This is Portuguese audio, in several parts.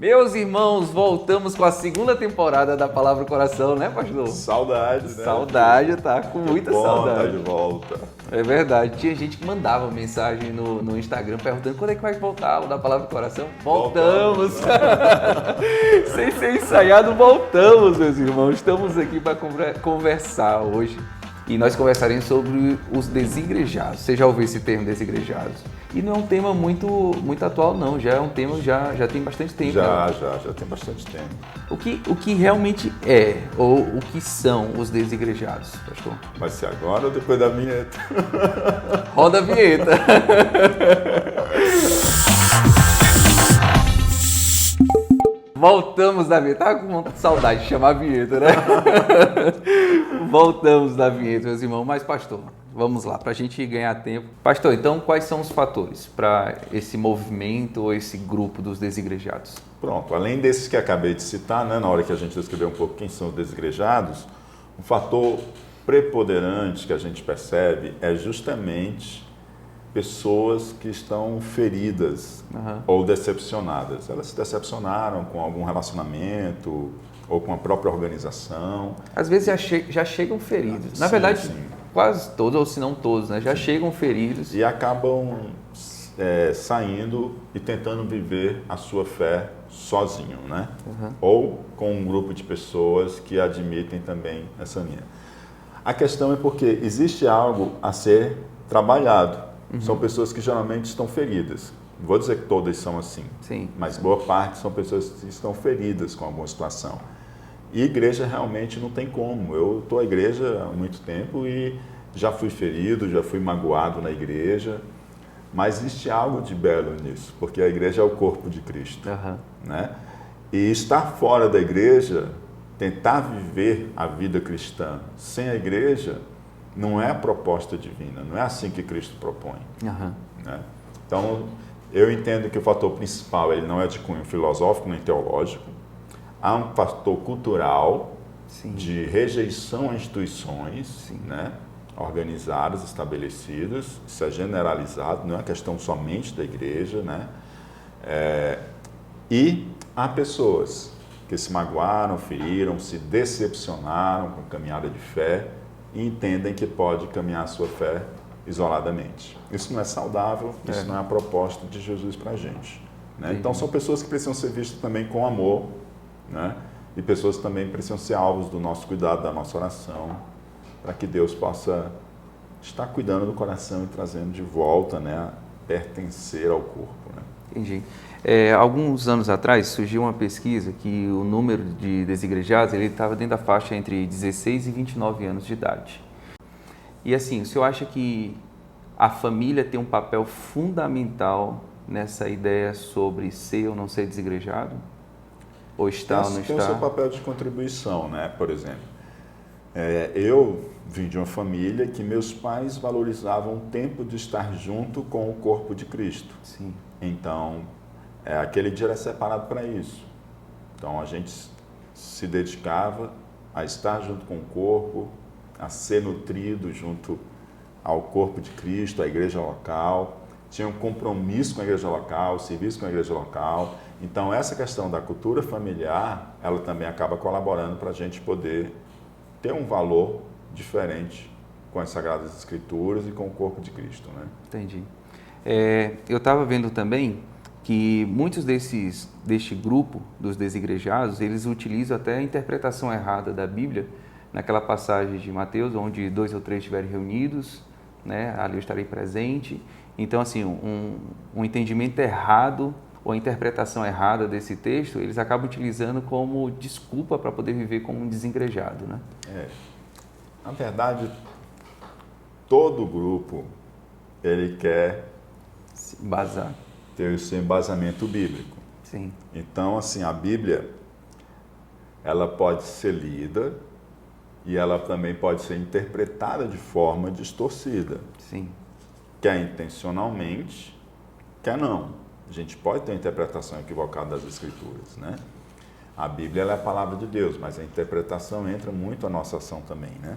Meus irmãos, voltamos com a segunda temporada da Palavra Coração, né, pastor? Saudade, né? Saudade, tá com muita saudade. Tá de volta. É verdade. Tinha gente que mandava mensagem no Instagram perguntando quando é que vai voltar o da Palavra Coração. Voltamos! Sem ser ensaiado, voltamos, meus irmãos. Estamos aqui para conversar hoje. E nós conversaremos sobre os desigrejados. Você já ouviu esse termo, desigrejados? E não é um tema muito atual, não. Já é um tema já tem bastante tempo. Já tem bastante tempo. O que realmente é, ou o que são os desigrejados, pastor? Vai ser agora ou depois da vinheta? Roda a vinheta. Voltamos da vinheta. Tava com saudade de chamar a vinheta, né? Voltamos da vinheta, meus irmãos. Mas, pastor, vamos lá, para a gente ganhar tempo. Pastor, então, quais são os fatores para esse movimento ou esse grupo dos desigrejados? Pronto, além desses que acabei de citar, né, na hora que a gente descreveu um pouco quem são os desigrejados, um fator preponderante que a gente percebe é justamente pessoas que estão feridas ou decepcionadas. Elas se decepcionaram com algum relacionamento ou com a própria organização. Às vezes já chegam feridos. Na verdade, sim. Quase todos, ou se não todos, né? Já chegam feridos. E acabam saindo e tentando viver a sua fé sozinho, né? Ou com um grupo de pessoas que admitem também essa linha. A questão é porque existe algo a ser trabalhado. São pessoas que geralmente estão feridas. Não vou dizer que todas são assim, sim, mas boa parte são pessoas que estão feridas com alguma situação. E igreja realmente não tem como. Eu estou à igreja há muito tempo e já fui ferido, já fui magoado na igreja, mas existe algo de belo nisso, porque a igreja é o corpo de Cristo. Né? E estar fora da igreja, tentar viver a vida cristã sem a igreja, não é a proposta divina, não é assim que Cristo propõe. Né? Então, eu entendo que o fator principal ele não é de cunho filosófico nem teológico. Há um fator cultural, sim, de rejeição a instituições, né, organizadas, estabelecidas. Isso é generalizado, não é questão somente da igreja. Né? E há pessoas que se magoaram, feriram, se decepcionaram com a caminhada de fé e entendem que pode caminhar a sua fé isoladamente. Isso não é saudável, isso não é a proposta de Jesus para a gente. Né? Então, são pessoas que precisam ser vistas também com amor, né? E pessoas que também precisam ser alvos do nosso cuidado, da nossa oração, para que Deus possa estar cuidando do coração e trazendo de volta, né, a pertencer ao corpo. Né? Entendi. Alguns anos atrás surgiu uma pesquisa que o número de desigrejados estava dentro da faixa entre 16 e 29 anos de idade. E assim, o senhor acha que a família tem um papel fundamental nessa ideia sobre ser ou não ser desigrejado? Ou estar ou não estar? Tem o seu papel de contribuição, né? Por exemplo, eu vim de uma família que meus pais valorizavam o tempo de estar junto com o corpo de Cristo. Sim. Então, aquele dia era separado para isso. Então, a gente se dedicava a estar junto com o corpo, a ser nutrido junto ao corpo de Cristo, à igreja local. Tinha um compromisso com a igreja local, serviço com a igreja local. Então, essa questão da cultura familiar, ela também acaba colaborando para a gente poder ter um valor diferente com as Sagradas Escrituras e com o corpo de Cristo. Né? Entendi. Eu estava vendo também que muitos deste grupo dos desigrejados, eles utilizam até a interpretação errada da Bíblia, naquela passagem de Mateus, onde 2 ou 3 estiverem reunidos, né, ali eu estarei presente. Então, assim, um entendimento errado ou a interpretação errada desse texto, eles acabam utilizando como desculpa para poder viver como um desengrejado, né? Na verdade, todo grupo, ele quer se embasar, ter o seu embasamento bíblico. Sim. Então, assim, a Bíblia, ela pode ser lida e ela também pode ser interpretada de forma distorcida. Sim. Quer intencionalmente, quer não. A gente pode ter uma interpretação equivocada das Escrituras, né? A Bíblia ela é a palavra de Deus, mas a interpretação entra muito a nossa ação também, né?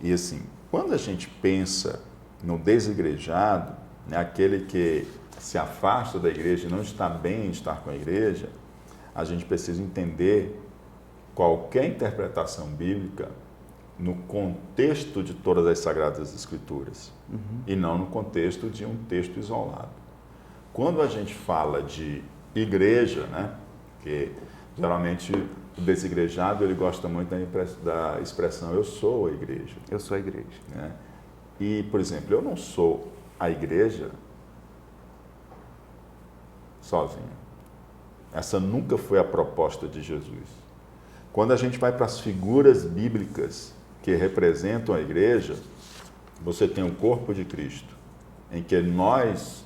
E assim, quando a gente pensa no desigrejado, né, aquele que se afasta da igreja e não está bem em estar com a igreja, a gente precisa entender qualquer interpretação bíblica no contexto de todas as Sagradas Escrituras e não no contexto de um texto isolado. Quando a gente fala de igreja, né, que geralmente o desigrejado ele gosta muito da expressão eu sou a igreja. Eu sou a igreja. Né? E, por exemplo, eu não sou a igreja sozinho. Essa nunca foi a proposta de Jesus. Quando a gente vai para as figuras bíblicas que representam a igreja, você tem o corpo de Cristo, em que nós,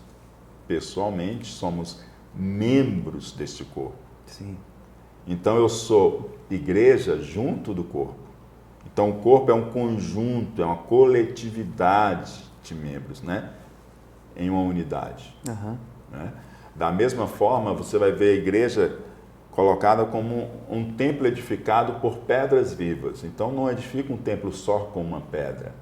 pessoalmente, somos membros deste corpo. Sim. Então, eu sou igreja junto do corpo. Então, o corpo é um conjunto, é uma coletividade de membros, né? Em uma unidade. Né? Da mesma forma, você vai ver a igreja colocada como um templo edificado por pedras vivas. Então, não edifica um templo só com uma pedra.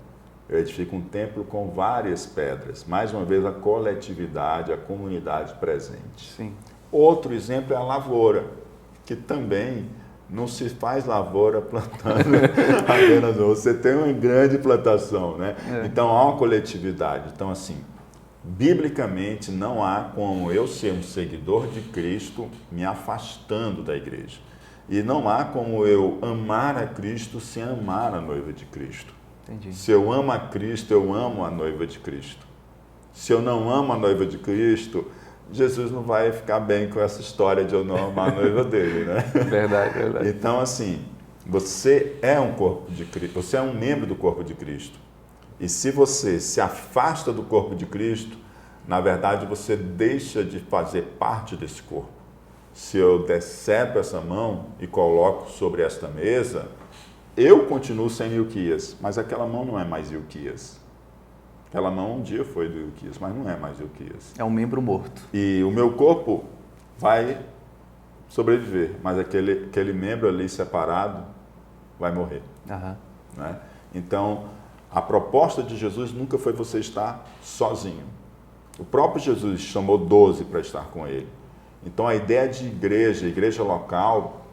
Eu edifico um templo com várias pedras. Mais uma vez, a coletividade, a comunidade presente. Sim. Outro exemplo é a lavoura, que também não se faz lavoura plantando apenas um. Você tem uma grande plantação, né? Então, há uma coletividade. Então, assim, biblicamente, não há como eu ser um seguidor de Cristo me afastando da igreja. E não há como eu amar a Cristo sem amar a noiva de Cristo. Entendi. Se eu amo a Cristo, eu amo a noiva de Cristo. Se eu não amo a noiva de Cristo, Jesus não vai ficar bem com essa história de eu não amar a noiva dele, né? Verdade, verdade. Então, assim, você é um corpo de Cristo, você é um membro do corpo de Cristo. E se você se afasta do corpo de Cristo, na verdade você deixa de fazer parte desse corpo. Se eu decepo essa mão e coloco sobre esta mesa, eu continuo sem Ilquias, mas aquela mão não é mais Ilquias. Aquela mão um dia foi do Ilquias, mas não é mais Ilquias. É um membro morto. E o meu corpo vai sobreviver, mas aquele membro ali separado vai morrer. Né? Então, a proposta de Jesus nunca foi você estar sozinho. O próprio Jesus chamou 12 para estar com ele. Então, a ideia de igreja local,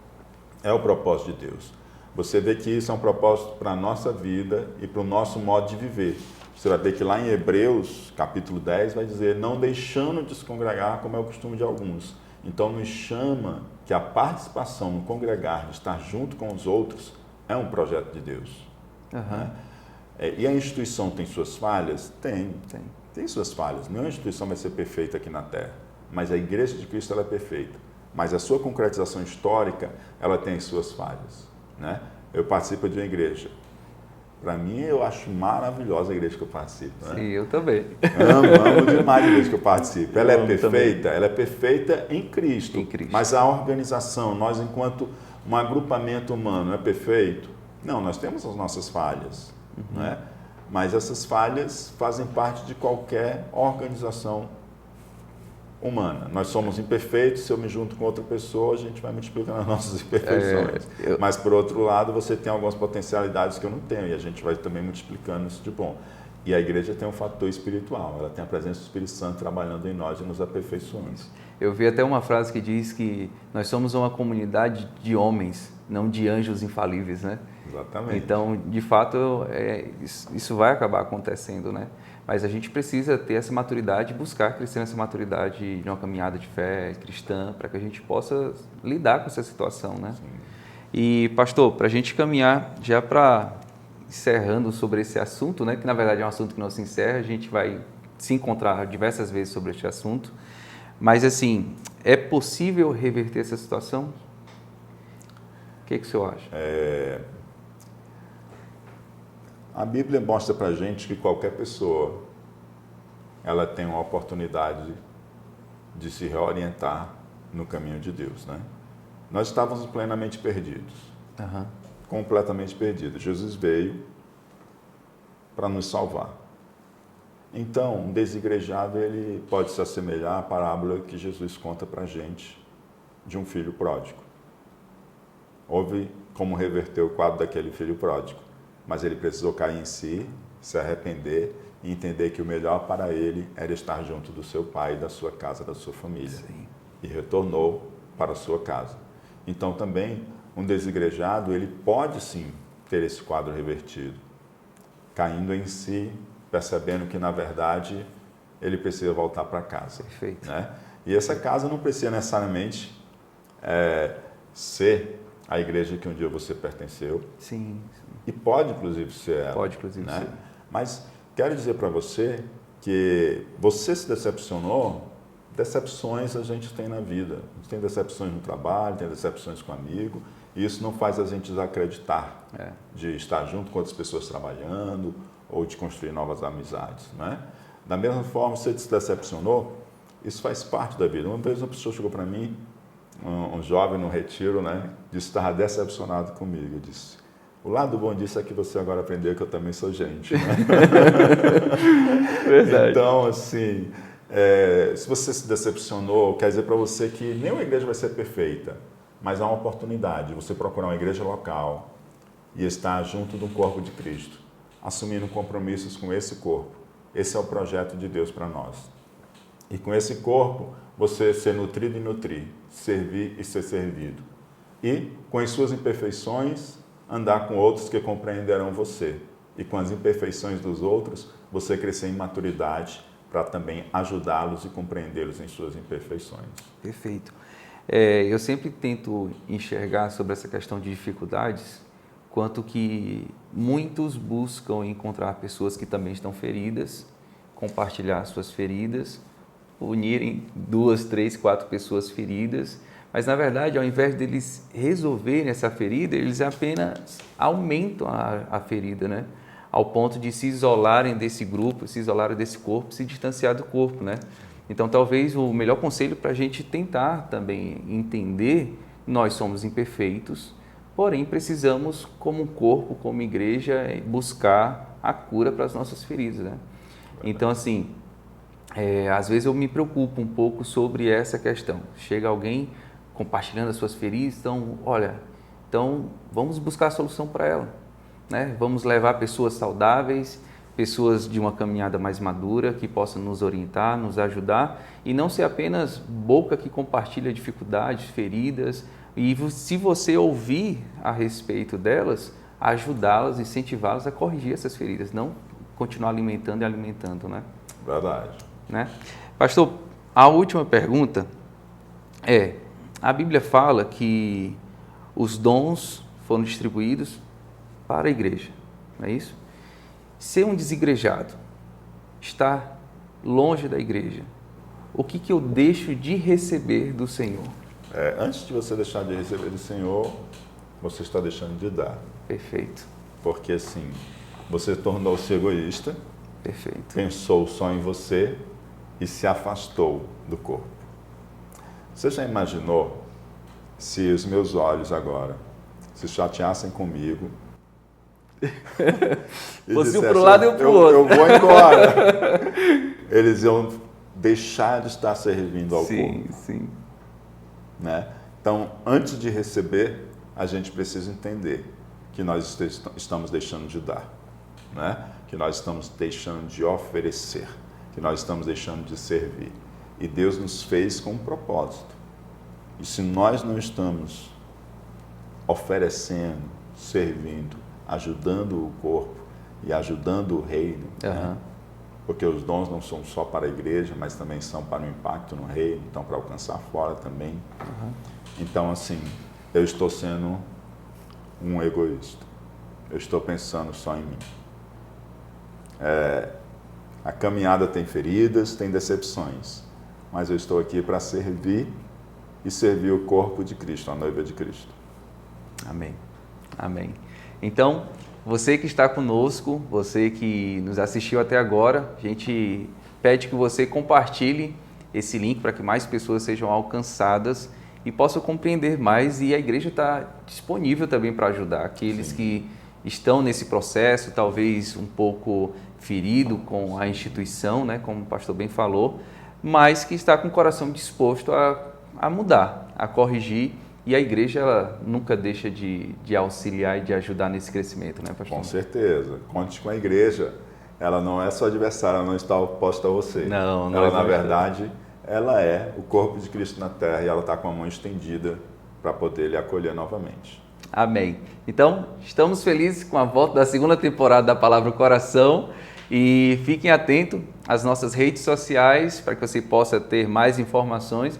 é o propósito de Deus. Você vê que isso é um propósito para a nossa vida e para o nosso modo de viver. Você vai ver que lá em Hebreus, capítulo 10, vai dizer, não deixando de se congregar, como é o costume de alguns. Então, nos chama que a participação no congregar, de estar junto com os outros, é um projeto de Deus. Né? E a instituição tem suas falhas? Tem suas falhas. Nenhuma instituição vai ser perfeita aqui na Terra, mas a Igreja de Cristo ela é perfeita. Mas a sua concretização histórica, ela tem suas falhas. Né? Eu participo de uma igreja. Para mim, eu acho maravilhosa a igreja que eu participo. Né? Sim, eu também. Amo demais a igreja que eu participo. Ela é perfeita? Ela é perfeita em Cristo. Mas a organização, nós enquanto um agrupamento humano, é perfeito? Não, nós temos as nossas falhas. Né? Mas essas falhas fazem parte de qualquer organização humana. Nós somos imperfeitos, se eu me junto com outra pessoa, a gente vai multiplicando as nossas imperfeições. Mas, por outro lado, você tem algumas potencialidades que eu não tenho, e a gente vai também multiplicando isso de bom. E a igreja tem um fator espiritual, ela tem a presença do Espírito Santo trabalhando em nós e nos aperfeiçoando. Eu vi até uma frase que diz que nós somos uma comunidade de homens, não de anjos infalíveis, né? Exatamente. Então, de fato, isso vai acabar acontecendo, né? Mas a gente precisa ter essa maturidade, buscar crescer nessa maturidade de uma caminhada de fé cristã, para que a gente possa lidar com essa situação, né? Sim. E, pastor, para a gente caminhar já para encerrando sobre esse assunto, né? Que na verdade é um assunto que não se encerra, a gente vai se encontrar diversas vezes sobre este assunto. Mas, assim, é possível reverter essa situação? O que o senhor acha? A Bíblia mostra para a gente que qualquer pessoa ela tem uma oportunidade de se reorientar no caminho de Deus, né? Nós estávamos plenamente perdidos, completamente perdidos. Jesus veio para nos salvar. Então, um desigrejado ele pode se assemelhar à parábola que Jesus conta para a gente de um filho pródigo. Houve como reverter o quadro daquele filho pródigo. Mas ele precisou cair em si, se arrepender e entender que o melhor para ele era estar junto do seu pai, da sua casa, da sua família. Sim. E retornou para a sua casa. Então também um desigrejado, ele pode sim ter esse quadro revertido, caindo em si, percebendo que na verdade ele precisa voltar para casa. Perfeito. Né? E essa casa não precisa necessariamente ser a igreja que um dia você pertenceu. Sim. E pode inclusive ser ela. Pode inclusive né? ser. Mas quero dizer para você que você se decepcionou. Decepções a gente tem na vida. A gente tem decepções no trabalho, tem decepções com amigo, e isso não faz a gente desacreditar de estar junto com outras pessoas trabalhando ou de construir novas amizades. Né? Da mesma forma, você se decepcionou, isso faz parte da vida. Uma vez uma pessoa chegou para mim, um jovem no retiro, né, disse que estava decepcionado comigo. Eu disse, o lado bom disso é que você agora aprendeu que eu também sou gente. Né? Verdade. Então, assim... se você se decepcionou, quer dizer para você que nenhuma igreja vai ser perfeita, mas há uma oportunidade de você procurar uma igreja local e estar junto do corpo de Cristo, assumindo compromissos com esse corpo. Esse é o projeto de Deus para nós. E com esse corpo, você ser nutrido e nutrir, servir e ser servido. E, com as suas imperfeições, andar com outros que compreenderão você. E com as imperfeições dos outros, você crescer em maturidade, para também ajudá-los e compreendê-los em suas imperfeições. Perfeito. Eu sempre tento enxergar sobre essa questão de dificuldades, quanto que muitos buscam encontrar pessoas que também estão feridas, compartilhar suas feridas, unirem 2, 3, 4 pessoas feridas, mas na verdade, ao invés deles resolverem essa ferida, eles apenas aumentam a ferida, né? Ao ponto de se isolarem desse grupo, se isolarem desse corpo, se distanciar do corpo, né? Então, talvez o melhor conselho para a gente tentar também entender, nós somos imperfeitos, porém precisamos, como corpo, como igreja, buscar a cura para as nossas feridas, né? Então, assim, às vezes eu me preocupo um pouco sobre essa questão. Chega alguém compartilhando as suas feridas, então vamos buscar a solução para ela. Né? Vamos levar pessoas saudáveis, pessoas de uma caminhada mais madura, que possam nos orientar, nos ajudar, e não ser apenas boca que compartilha dificuldades, feridas, e se você ouvir a respeito delas, ajudá-las, incentivá-las a corrigir essas feridas, não continuar alimentando e alimentando. Né? Verdade. Né? Pastor, a última pergunta a Bíblia fala que os dons foram distribuídos para a igreja, não é isso? Ser um desigrejado, estar longe da igreja, o que eu deixo de receber do Senhor? Antes de você deixar de receber do Senhor, você está deixando de dar. Perfeito. Porque assim, você tornou-se egoísta, perfeito, pensou só em você e se afastou do corpo. Você já imaginou se os meus olhos agora se chateassem comigo, fosse um para um lado e um para o outro. Eu vou embora. Eles iam deixar de estar servindo ao corpo. Sim. Né? Então, antes de receber, a gente precisa entender que nós estamos deixando de dar, né? Que nós estamos deixando de oferecer, que nós estamos deixando de servir. E Deus nos fez com um propósito. E se nós não estamos oferecendo, servindo, ajudando o corpo e ajudando o reino, né? Porque os dons não são só para a igreja, mas também são para o impacto no reino, então para alcançar fora também. Então, assim, eu estou sendo um egoísta. Eu estou pensando só em mim. A caminhada tem feridas, tem decepções, mas eu estou aqui para servir e servir o corpo de Cristo, a noiva de Cristo. Amém. Amém. Então, você que está conosco, você que nos assistiu até agora, a gente pede que você compartilhe esse link para que mais pessoas sejam alcançadas e possam compreender mais, e a igreja está disponível também para ajudar aqueles que estão nesse processo, talvez um pouco ferido com a instituição, né, como o pastor bem falou, mas que está com o coração disposto a mudar, a corrigir. E a igreja, ela nunca deixa de auxiliar e de ajudar nesse crescimento, né, pastor? Com certeza. Conte com a igreja. Ela não é sua adversária, ela não está oposta a você. Não ela, na verdade, ela é o corpo de Cristo na terra e ela está com a mão estendida para poder lhe acolher novamente. Amém. Então, estamos felizes com a volta da segunda temporada da Palavra Coração e fiquem atentos às nossas redes sociais para que você possa ter mais informações.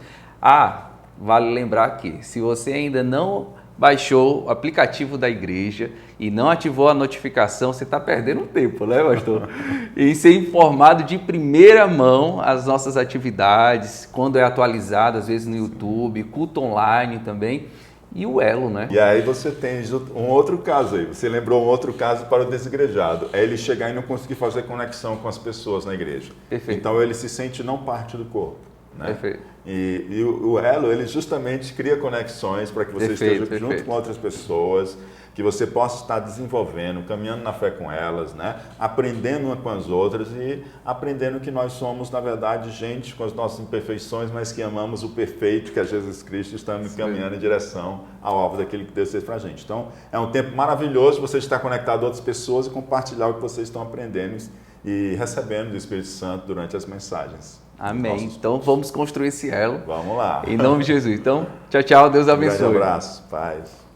Vale lembrar que se você ainda não baixou o aplicativo da igreja e não ativou a notificação, você está perdendo tempo, né, pastor? Em ser informado de primeira mão as nossas atividades, quando é atualizado, às vezes no YouTube, culto online também, e o Elo, né? E aí você tem um outro caso aí, você lembrou um outro caso para o desigrejado, é ele chegar e não conseguir fazer conexão com as pessoas na igreja. Perfeito. Então ele se sente não parte do corpo. Né? Perfeito. E o Elo, ele justamente cria conexões para que você esteja junto com outras pessoas, que você possa estar desenvolvendo, caminhando na fé com elas, né? Aprendendo uma com as outras e aprendendo que nós somos, na verdade, gente com as nossas imperfeições, mas que amamos o perfeito, que é Jesus Cristo, e estamos caminhando em direção ao alvo daquele que Deus fez para a gente. Então, é um tempo maravilhoso você estar conectado a outras pessoas e compartilhar o que vocês estão aprendendo e recebendo do Espírito Santo durante as mensagens. Amém. Então vamos construir esse elo. Vamos lá. Em nome de Jesus. Então, tchau, tchau. Deus abençoe. Um grande abraço. Paz.